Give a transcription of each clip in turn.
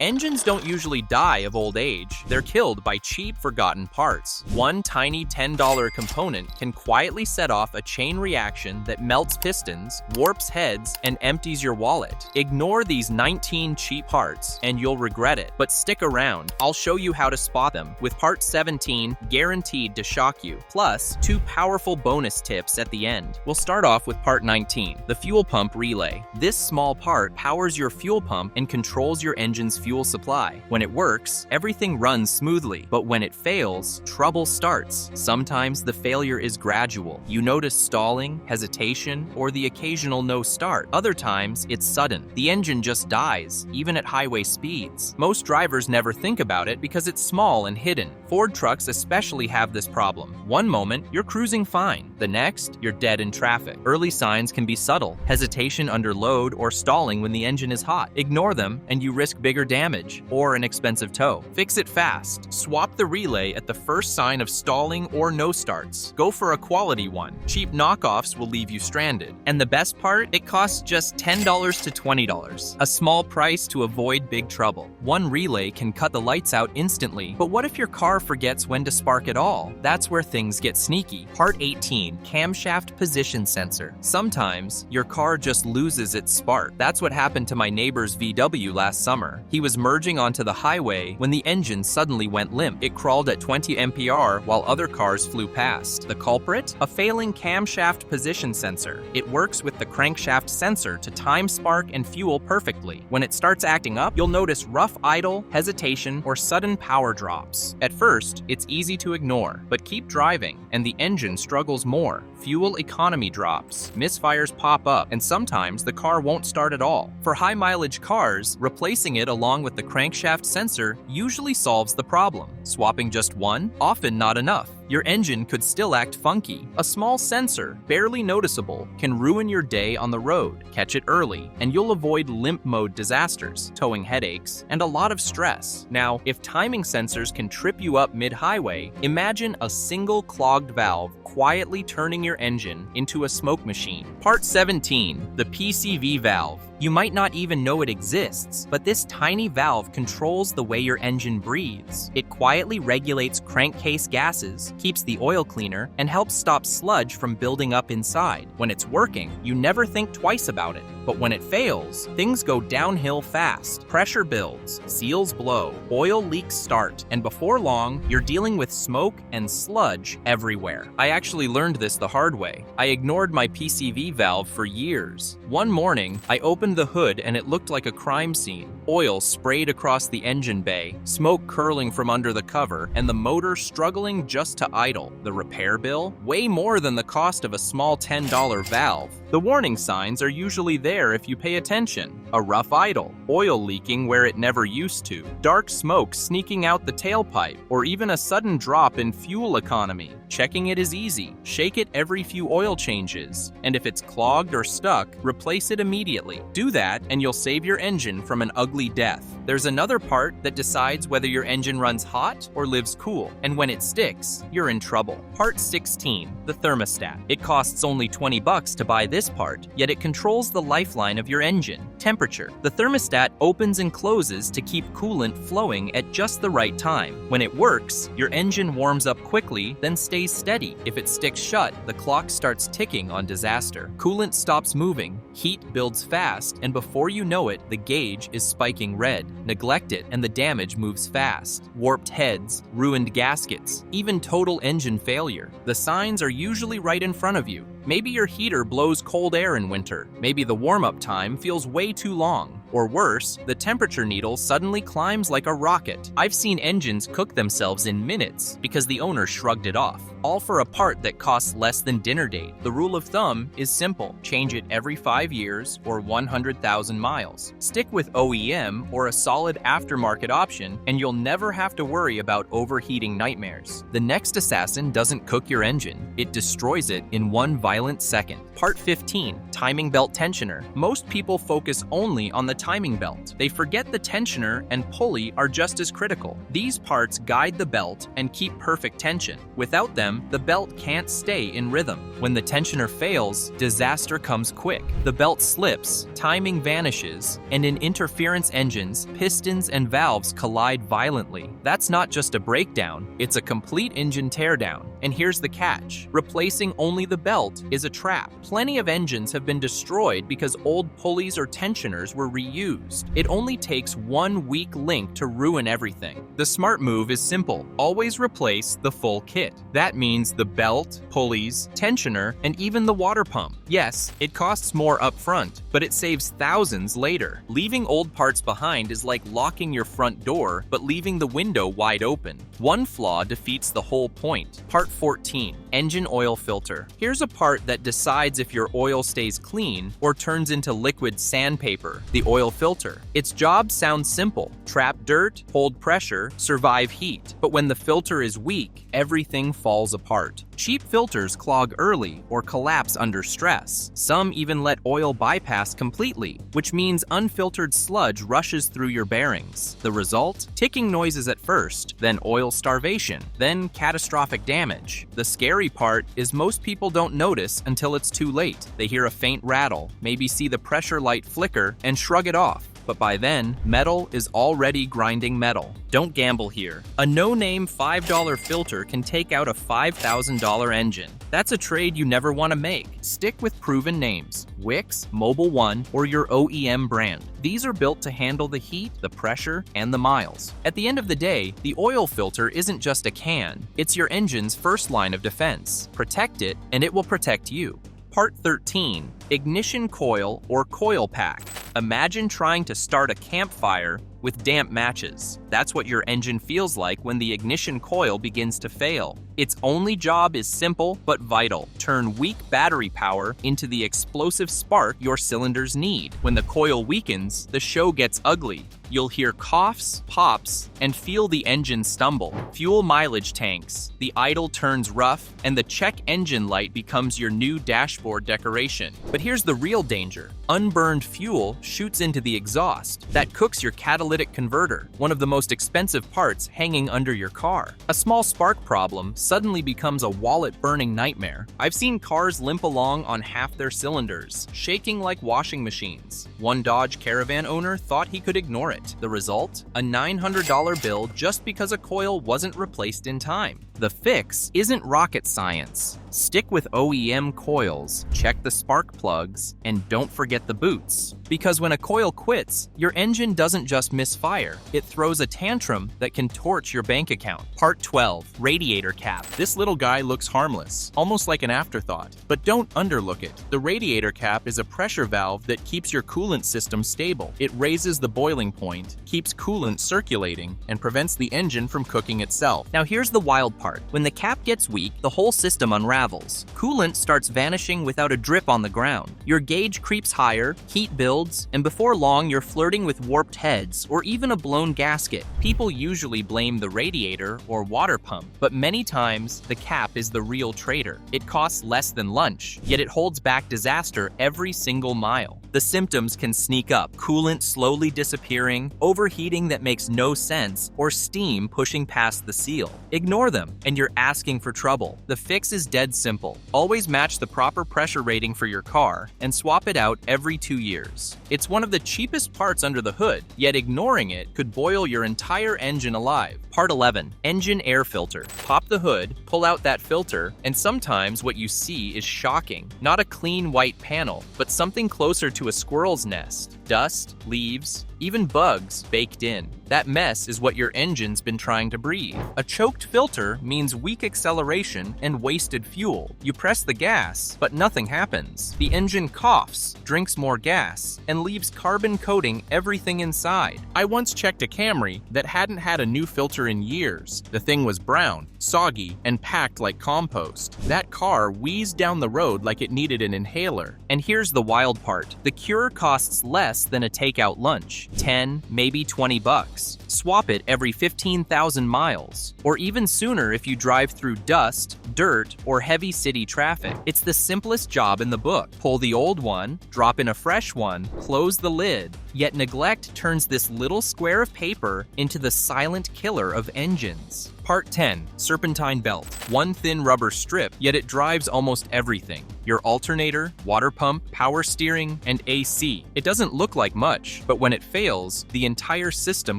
Engines don't usually die of old age, they're killed by cheap, forgotten parts. One tiny $10 component can quietly set off a chain reaction that melts pistons, warps heads, and empties your wallet. Ignore these 19 cheap parts, and you'll regret it. But stick around, I'll show you how to spot them, with part 17 guaranteed to shock you, plus 2 powerful bonus tips at the end. We'll start off with part 19, the fuel pump relay. This small part powers your fuel pump and controls your engine's fuel supply. When it works, everything runs smoothly, but when it fails, trouble starts. Sometimes the failure is gradual. You notice stalling, hesitation, or the occasional no start. Other times, it's sudden. The engine just dies, even at highway speeds. Most drivers never think about it because it's small and hidden. Ford trucks especially have this problem. One moment, you're cruising fine. The next, you're dead in traffic. Early signs can be subtle. Hesitation under load or stalling when the engine is hot. Ignore them, and you risk bigger damage or an expensive tow. Fix it fast. Swap the relay at the first sign of stalling or no starts. Go for a quality one. Cheap knockoffs will leave you stranded. And the best part? It costs just $10 to $20. A small price to avoid big trouble. One relay can cut the lights out instantly, but what if your car forgets when to spark at all? That's where things get sneaky. Part 18, camshaft position sensor. Sometimes your car just loses its spark. That's what happened to my neighbor's VW last summer. He was merging onto the highway when the engine suddenly went limp. It crawled at 20 mpr while other cars flew past. The culprit? A failing camshaft position sensor. It works with the crankshaft sensor to time spark and fuel perfectly. When it starts acting up, you'll notice rough idle, hesitation, or sudden power drops. At first, it's easy to ignore, but keep driving, and the engine struggles more. Fuel economy drops, misfires pop up, and sometimes the car won't start at all. For high-mileage cars, replacing it along with the crankshaft sensor usually solves the problem. Swapping just one? Often not enough. Your engine could still act funky. A small sensor, barely noticeable, can ruin your day on the road. Catch it early, and you'll avoid limp mode disasters, towing headaches, and a lot of stress. Now, if timing sensors can trip you up mid-highway, imagine a single clogged valve quietly turning your engine into a smoke machine. Part 17, the PCV valve. You might not even know it exists, but this tiny valve controls the way your engine breathes. It quietly regulates crankcase gases, keeps the oil cleaner, and helps stop sludge from building up inside. When it's working, you never think twice about it. But when it fails, things go downhill fast. Pressure builds, seals blow, oil leaks start, and before long, you're dealing with smoke and sludge everywhere. I actually learned this the hard way. I ignored my PCV valve for years. One morning, I opened the hood and it looked like a crime scene. Oil sprayed across the engine bay, smoke curling from under the cover, and the motor struggling just to idle. The repair bill? Way more than the cost of a small $10 valve. The warning signs are usually there if you pay attention. A rough idle, oil leaking where it never used to, dark smoke sneaking out the tailpipe, or even a sudden drop in fuel economy. Checking it is easy. Shake it every few oil changes, and if it's clogged or stuck, replace it immediately. Do that, and you'll save your engine from an ugly death. There's another part that decides whether your engine runs hot or lives cool, and when it sticks, you're in trouble. Part 16, the thermostat. It costs only $20 to buy this part, yet it controls the lifeline of your engine, temperature. The thermostat opens and closes to keep coolant flowing at just the right time. When it works, your engine warms up quickly, then stays steady. If it sticks shut, the clock starts ticking on disaster. Coolant stops moving, heat builds fast, and before you know it, the gauge is spiking red. Neglect it, and the damage moves fast. Warped heads, ruined gaskets, even total engine failure. The signs are usually right in front of you. Maybe your heater blows cold air in winter. Maybe the warm-up time feels way too long. Or worse, the temperature needle suddenly climbs like a rocket. I've seen engines cook themselves in minutes because the owner shrugged it off, all for a part that costs less than dinner date. The rule of thumb is simple. Change it every 5 years or 100,000 miles. Stick with OEM or a solid aftermarket option, and you'll never have to worry about overheating nightmares. The next assassin doesn't cook your engine. It destroys it in one violent second. Part 15, timing belt tensioner. Most people focus only on the timing belt. They forget the tensioner and pulley are just as critical. These parts guide the belt and keep perfect tension. Without them, the belt can't stay in rhythm. When the tensioner fails, disaster comes quick. The belt slips, timing vanishes, and in interference engines, pistons and valves collide violently. That's not just a breakdown, it's a complete engine teardown. And here's the catch: replacing only the belt is a trap. Plenty of engines have been destroyed because old pulleys or tensioners were reused. It only takes one weak link to ruin everything. The smart move is simple: always replace the full kit. That means the belt, pulleys, tensioner, and even the water pump. Yes, it costs more up front, but it saves thousands later. Leaving old parts behind is like locking your front door, but leaving the window wide open. One flaw defeats the whole point. Part 14. Engine oil filter. Here's a part that decides if your oil stays clean or turns into liquid sandpaper: the oil filter. Its job sounds simple: trap dirt, hold pressure, survive heat. But when the filter is weak, everything falls apart. Cheap filters clog early or collapse under stress. Some even let oil bypass completely, which means unfiltered sludge rushes through your bearings. The result? Ticking noises at first, then oil starvation, then catastrophic damage. The scary part is most people don't notice until it's too late. They hear a faint rattle, maybe see the pressure light flicker, and shrug it off. But by then, metal is already grinding metal. Don't gamble here. A no-name $5 filter can take out a $5,000 engine. That's a trade you never want to make. Stick with proven names: Wix, Mobil 1, or your OEM brand. These are built to handle the heat, the pressure, and the miles. At the end of the day, the oil filter isn't just a can. It's your engine's first line of defense. Protect it, and it will protect you. Part 13. Ignition coil or coil pack. Imagine trying to start a campfire with damp matches. That's what your engine feels like when the ignition coil begins to fail. Its only job is simple but vital: turn weak battery power into the explosive spark your cylinders need. When the coil weakens, the show gets ugly. You'll hear coughs, pops, and feel the engine stumble. Fuel mileage tanks, the idle turns rough, and the check engine light becomes your new dashboard decoration. But here's the real danger: unburned fuel shoots into the exhaust. That cooks your catalytic converter, one of the most expensive parts hanging under your car. A small spark problem suddenly becomes a wallet-burning nightmare. I've seen cars limp along on half their cylinders, shaking like washing machines. One Dodge Caravan owner thought he could ignore it. The result? A $900 bill just because a coil wasn't replaced in time. The fix isn't rocket science. Stick with OEM coils, check the spark plugs, and don't forget the boots. Because when a coil quits, your engine doesn't just misfire, it throws a tantrum that can torch your bank account. Part 12. Radiator cap. This little guy looks harmless, almost like an afterthought. But don't underlook it. The radiator cap is a pressure valve that keeps your coolant system stable. It raises the boiling point, keeps coolant circulating, and prevents the engine from cooking itself. Now here's the wild part. When the cap gets weak, the whole system unravels. Coolant starts vanishing without a drip on the ground. Your gauge creeps higher, heat builds, and before long you're flirting with warped heads or even a blown gasket. People usually blame the radiator or water pump, but many times the cap is the real traitor. It costs less than lunch, yet it holds back disaster every single mile. The symptoms can sneak up: coolant slowly disappearing, overheating that makes no sense, or steam pushing past the seal. Ignore them, and you're asking for trouble. The fix is dead simple. Always match the proper pressure rating for your car and swap it out every 2 years. It's one of the cheapest parts under the hood, yet ignoring it could boil your entire engine alive. Part 11. Engine air filter. Pop the hood, pull out that filter, and sometimes what you see is shocking. Not a clean white panel, but something closer to a squirrel's nest. Dust, leaves, even bugs baked in. That mess is what your engine's been trying to breathe. A choked filter means weak acceleration and wasted fuel. You press the gas, but nothing happens. The engine coughs, drinks more gas, and leaves carbon coating everything inside. I once checked a Camry that hadn't had a new filter in years. The thing was brown, soggy, and packed like compost. That car wheezed down the road like it needed an inhaler. And here's the wild part: the cure costs less less than a takeout lunch, 10, maybe 20 bucks. Swap it every 15,000 miles, or even sooner if you drive through dust, dirt, or heavy city traffic. It's the simplest job in the book. Pull the old one, drop in a fresh one, close the lid. Yet neglect turns this little square of paper into the silent killer of engines. Part 10. Serpentine belt. One thin rubber strip, yet it drives almost everything. Your alternator, water pump, power steering, and AC. It doesn't look like much, but when it fails, the entire system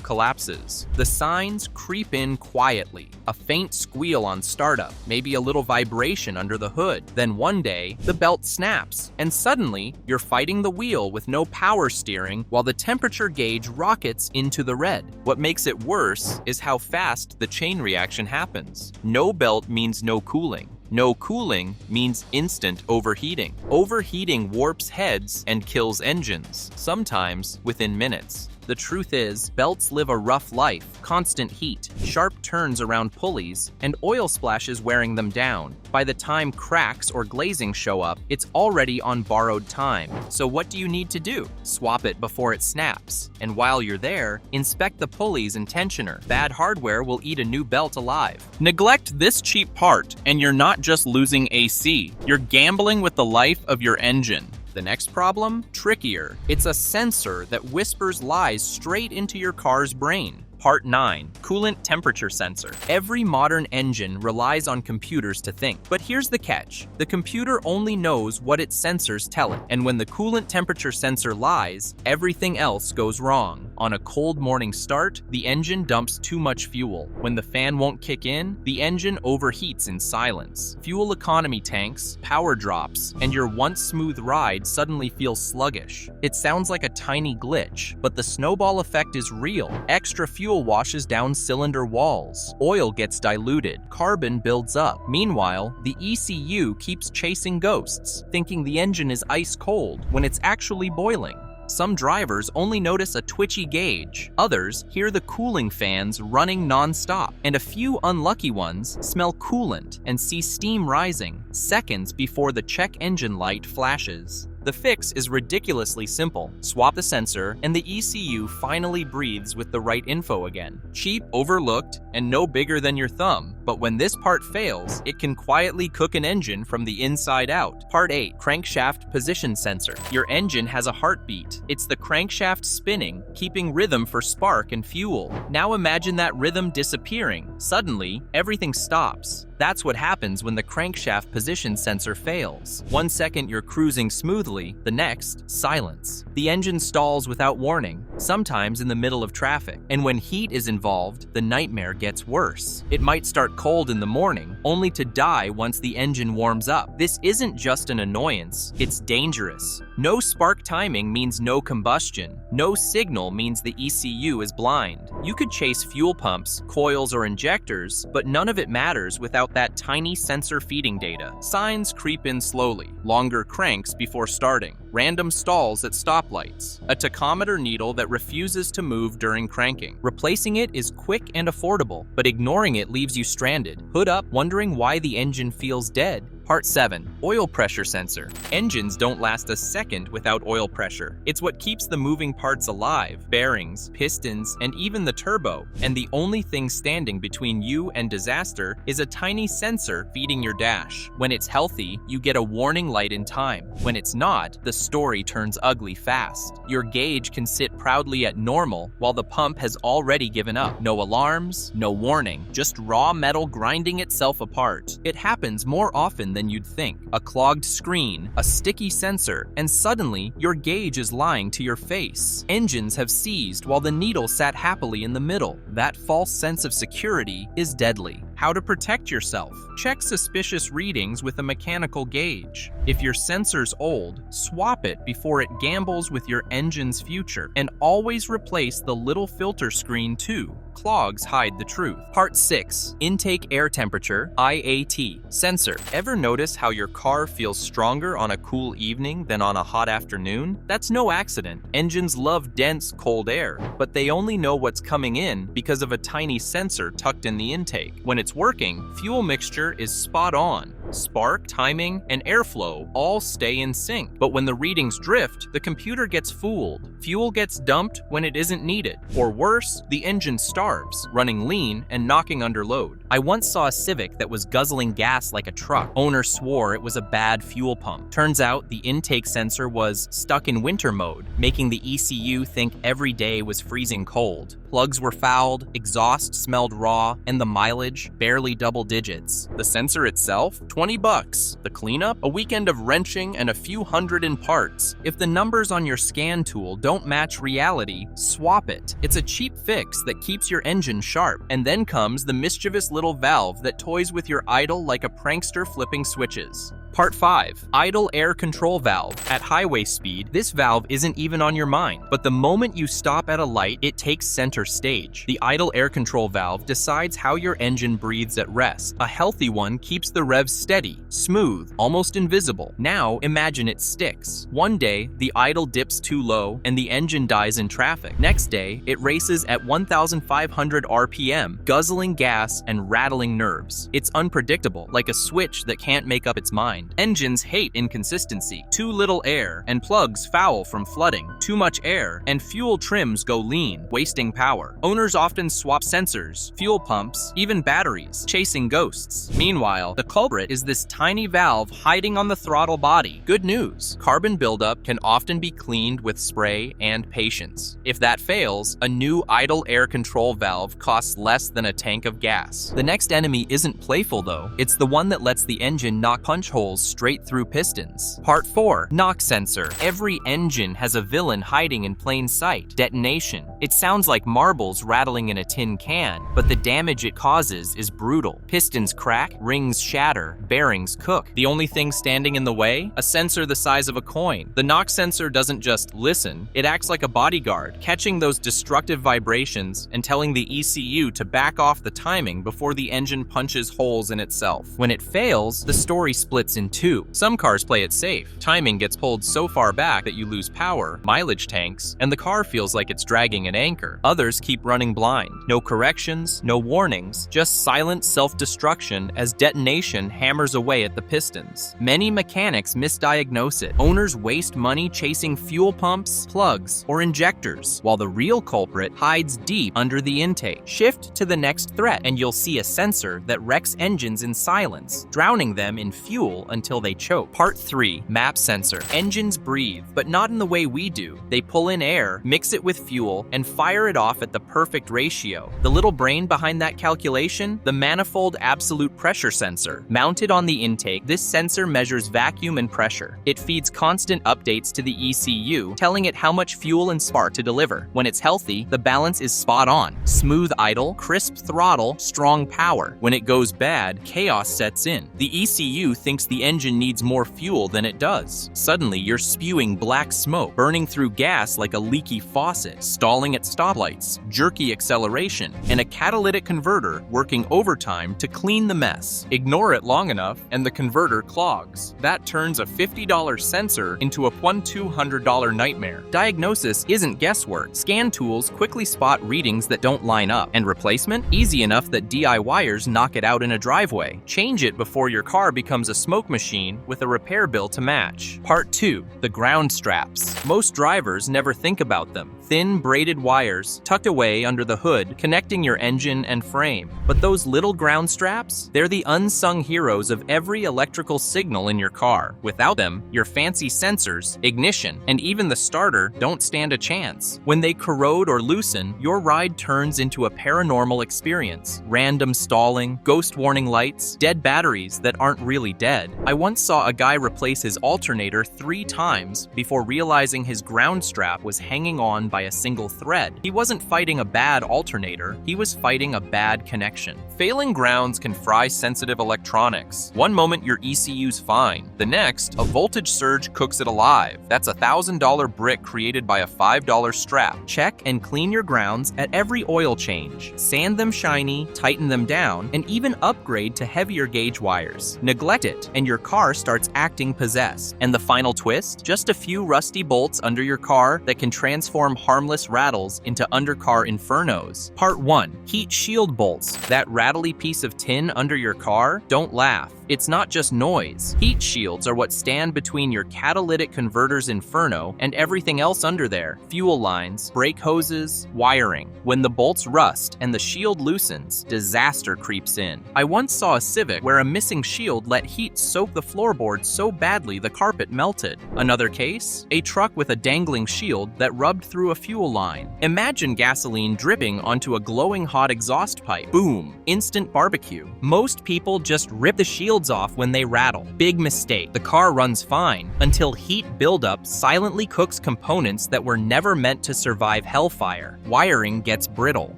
collapses. The signs creep in quietly. A faint squeal on startup, maybe a little vibration under the hood. Then one day, the belt snaps, and suddenly, you're fighting the wheel with no power steering while the temperature gauge rockets into the red. What makes it worse is how fast the chain reaction happens. No belt means no cooling. No cooling means instant overheating. Overheating warps heads and kills engines, sometimes within minutes. The truth is, belts live a rough life, constant heat, sharp turns around pulleys, and oil splashes wearing them down. By the time cracks or glazing show up, it's already on borrowed time. So what do you need to do? Swap it before it snaps. And while you're there, inspect the pulleys and tensioner. Bad hardware will eat a new belt alive. Neglect this cheap part, and you're not just losing AC, you're gambling with the life of your engine. The next problem? Trickier. It's a sensor that whispers lies straight into your car's brain. Part 9. Coolant temperature sensor. Every modern engine relies on computers to think. But here's the catch. The computer only knows what its sensors tell it. And when the coolant temperature sensor lies, everything else goes wrong. On a cold morning start, the engine dumps too much fuel. When the fan won't kick in, the engine overheats in silence. Fuel economy tanks, power drops, and your once smooth ride suddenly feels sluggish. It sounds like a tiny glitch, but the snowball effect is real. Extra fuel washes down cylinder walls. Oil gets diluted. Carbon builds up. Meanwhile, the ECU keeps chasing ghosts, thinking the engine is ice cold when it's actually boiling. Some drivers only notice a twitchy gauge. Others hear the cooling fans running non-stop. And a few unlucky ones smell coolant and see steam rising seconds before the check engine light flashes. The fix is ridiculously simple. Swap the sensor, and the ECU finally breathes with the right info again. Cheap, overlooked, and no bigger than your thumb. But when this part fails, it can quietly cook an engine from the inside out. Part 8. Crankshaft position sensor. Your engine has a heartbeat. It's the crankshaft spinning, keeping rhythm for spark and fuel. Now imagine that rhythm disappearing. Suddenly, everything stops. That's what happens when the crankshaft position sensor fails. 1 second you're cruising smoothly, the next, silence. The engine stalls without warning, sometimes in the middle of traffic. And when heat is involved, the nightmare gets worse. It might start cold in the morning, only to die once the engine warms up. This isn't just an annoyance, it's dangerous. No spark timing means no combustion. No signal means the ECU is blind. You could chase fuel pumps, coils, or injectors, but none of it matters without that tiny sensor feeding data. Signs creep in slowly. Longer cranks before starting. Random stalls at stoplights. A tachometer needle that refuses to move during cranking. Replacing it is quick and affordable, but ignoring it leaves you stranded. Hood up, wondering why the engine feels dead. Part 7. Oil pressure sensor. Engines don't last a second without oil pressure. It's what keeps the moving parts alive, bearings, pistons, and even the turbo. And the only thing standing between you and disaster is a tiny sensor feeding your dash. When it's healthy, you get a warning light in time. When it's not, the story turns ugly fast. Your gauge can sit proudly at normal while the pump has already given up. No alarms, no warning, just raw metal grinding itself apart. It happens more often than you'd think. A clogged screen, a sticky sensor, and suddenly your gauge is lying to your face. Engines have seized while the needle sat happily in the middle. That false sense of security is deadly. How to protect yourself? Check suspicious readings with a mechanical gauge. If your sensor's old, swap it before it gambles with your engine's future. And always replace the little filter screen too. clogs hide the truth. Part 6. Intake air temperature, IAT, sensor. Ever notice how your car feels stronger on a cool evening than on a hot afternoon? That's no accident. Engines love dense, cold air, but they only know what's coming in because of a tiny sensor tucked in the intake. When it's working, fuel mixture is spot on. Spark, timing, and airflow all stay in sync. But when the readings drift, the computer gets fooled. Fuel gets dumped when it isn't needed. Or worse, the engine starves, running lean and knocking under load. I once saw a Civic that was guzzling gas like a truck. Owner swore it was a bad fuel pump. Turns out the intake sensor was stuck in winter mode, making the ECU think every day was freezing cold. Plugs were fouled, exhaust smelled raw, and the mileage barely double digits. The sensor itself? $20. The cleanup? A weekend of wrenching and a few hundred in parts. If the numbers on your scan tool don't match reality, swap it. It's a cheap fix that keeps your engine sharp. And then comes the mischievous little valve that toys with your idle like a prankster flipping switches. Part 5. Idle air control valve. At highway speed, this valve isn't even on your mind, but the moment you stop at a light, it takes center stage. The idle air control valve decides how your engine breathes at rest. A healthy one keeps the revs steady, smooth, almost invisible. Now imagine it sticks. One day, the idle dips too low and the engine dies in traffic. Next day, it races at 1,500 RPM, guzzling gas and rattling nerves. It's unpredictable, like a switch that can't make up its mind. Engines hate inconsistency. Too little air, and plugs foul from flooding. Too much air, and fuel trims go lean, wasting power. Owners often swap sensors, fuel pumps, even batteries, chasing ghosts. Meanwhile, the culprit is this tiny valve hiding on the throttle body. Good news, carbon buildup can often be cleaned with spray and patience. If that fails, a new idle air control valve costs less than a tank of gas. The next enemy isn't playful though. It's the one that lets the engine knock punch holes straight through pistons. Part 4. Knock sensor. Every engine has a villain hiding in plain sight. Detonation. It sounds like marbles rattling in a tin can, but the damage it causes is brutal. Pistons crack, rings shatter, bearings cook. The only thing standing in the way? A sensor the size of a coin. The knock sensor doesn't just listen, it acts like a bodyguard, catching those destructive vibrations and telling the ECU to back off the timing before the engine punches holes in itself. When it fails, the story splits in two. Some cars play it safe. Timing gets pulled so far back that you lose power, mileage tanks, and the car feels like it's dragging an anchor. Others keep running blind. No corrections, no warnings, just silent self-destruction as detonation hammers away at the pistons. Many mechanics misdiagnose it. Owners waste money chasing fuel pumps, plugs, or injectors, while the real culprit hides deep under the intake. Shift to the next threat, and you'll see a sensor that wrecks engines in silence, drowning them in fuel until they choke. Part 3. Map sensor. Engines breathe, but not in the way we do. They pull in air, mix it with fuel, and fire it off at the perfect ratio. The little brain behind that calculation? The manifold absolute pressure sensor. Mounted on the intake, this sensor measures vacuum and pressure. It feeds constant updates to the ECU, telling it how much fuel and spark to deliver. When it's healthy, the balance is spot on. Smooth idle, crisp throttle, strong power. When it goes bad, chaos sets in. The ECU thinks the engine needs more fuel than it does. Suddenly, you're spewing black smoke, burning through gas like a leaky faucet, stalling at stoplights, jerky acceleration, and a catalytic converter working overtime to clean the mess. Ignore it long enough, and the converter clogs. That turns a $50 sensor into a $1,200 nightmare. Diagnosis isn't guesswork. Scan tools quickly spot readings that don't line up, and replacement? Easy enough that DIYers knock it out in a driveway. Change it before your car becomes a smoke machine with a repair bill to match. Part 2. The ground straps. Most drivers never think about them. Thin braided wires tucked away under the hood connecting your engine and frame. But those little ground straps? They're the unsung heroes of every electrical signal in your car. Without them, your fancy sensors, ignition, and even the starter don't stand a chance. When they corrode or loosen, your ride turns into a paranormal experience. Random stalling, ghost warning lights, dead batteries that aren't really dead. I once saw a guy replace his alternator 3 times before realizing his ground strap was hanging on by by a single thread. He wasn't fighting a bad alternator, he was fighting a bad connection. Failing grounds can fry sensitive electronics. One moment your ECU's fine, the next, a voltage surge cooks it alive. That's a $1,000 brick created by a $5 strap. Check and clean your grounds at every oil change. Sand them shiny, tighten them down, and even upgrade to heavier gauge wires. Neglect it, and your car starts acting possessed. And the final twist? Just a few rusty bolts under your car that can transform harmless rattles into undercar infernos. Part 1. Heat shield bolts. That rattly piece of tin under your car? Don't laugh. It's not just noise. Heat shields are what stand between your catalytic converter's inferno and everything else under there. Fuel lines, brake hoses, wiring. When the bolts rust and the shield loosens, disaster creeps in. I once saw a Civic where a missing shield let heat soak the floorboard so badly the carpet melted. Another case? A truck with a dangling shield that rubbed through a fuel line. Imagine gasoline dripping onto a glowing hot exhaust pipe. Boom! Instant barbecue. Most people just rip the shield off when they rattle. Big mistake. The car runs fine until heat buildup silently cooks components that were never meant to survive hellfire. Wiring gets brittle.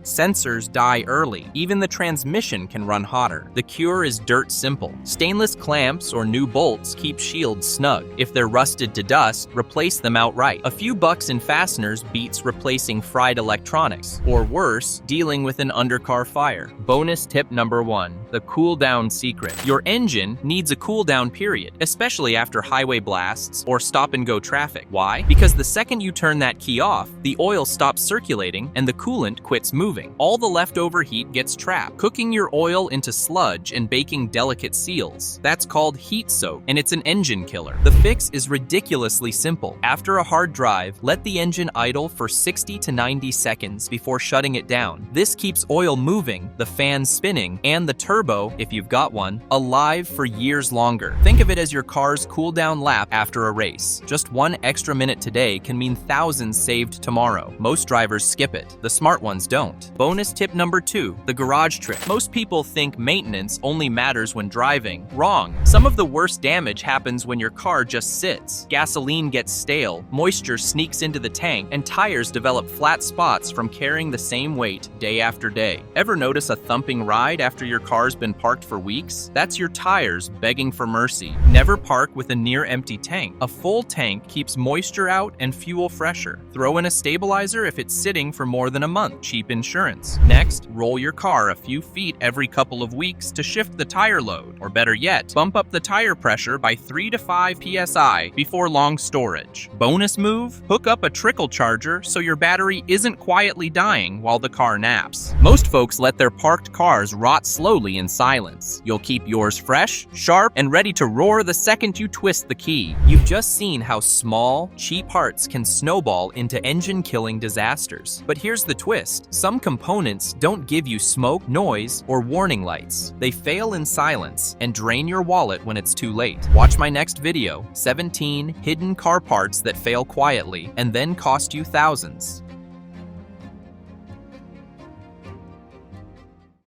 Sensors die early. Even the transmission can run hotter. The cure is dirt simple. Stainless clamps or new bolts keep shields snug. If they're rusted to dust, replace them outright. A few bucks in fasteners beats replacing fried electronics. Or worse, dealing with an undercar fire. Bonus tip number 1. The cool down secret. Your engine needs a cool down period, especially after highway blasts or stop-and-go traffic. Why? Because the second you turn that key off, the oil stops circulating and the coolant quits moving. All the leftover heat gets trapped, cooking your oil into sludge and baking delicate seals. That's called heat soak, and it's an engine killer. The fix is ridiculously simple. After a hard drive, let the engine idle for 60 to 90 seconds before shutting it down. This keeps oil moving, the fan spinning, and the turbo, if you've got one, alive for years longer. Think of it as your car's cool down lap after a race. Just one extra minute today can mean thousands saved tomorrow. Most drivers skip it. The smart ones don't. Bonus tip number 2, the garage trick. Most people think maintenance only matters when driving. Wrong. Some of the worst damage happens when your car just sits. Gasoline gets stale, moisture sneaks into the tank, and tires develop flat spots from carrying the same weight day after day. Ever notice a thumping ride after your car's been parked for weeks? That's your tires begging for mercy. Never park with a near-empty tank. A full tank keeps moisture out and fuel fresher. Throw in a stabilizer if it's sitting for more than a month. Cheap insurance. Next, roll your car a few feet every couple of weeks to shift the tire load. Or better yet, bump up the tire pressure by 3 to 5 psi before long storage. Bonus move? Hook up a trickle charger so your battery isn't quietly dying while the car naps. Most folks let their parked cars rot slowly in silence. You'll keep yours fresh, sharp, and ready to roar the second you twist the key. You've just seen how small, cheap parts can snowball into engine-killing disasters. But here's the twist. Some components don't give you smoke, noise, or warning lights. They fail in silence and drain your wallet when it's too late. Watch my next video, 17 hidden car parts that fail quietly and then cost you thousands.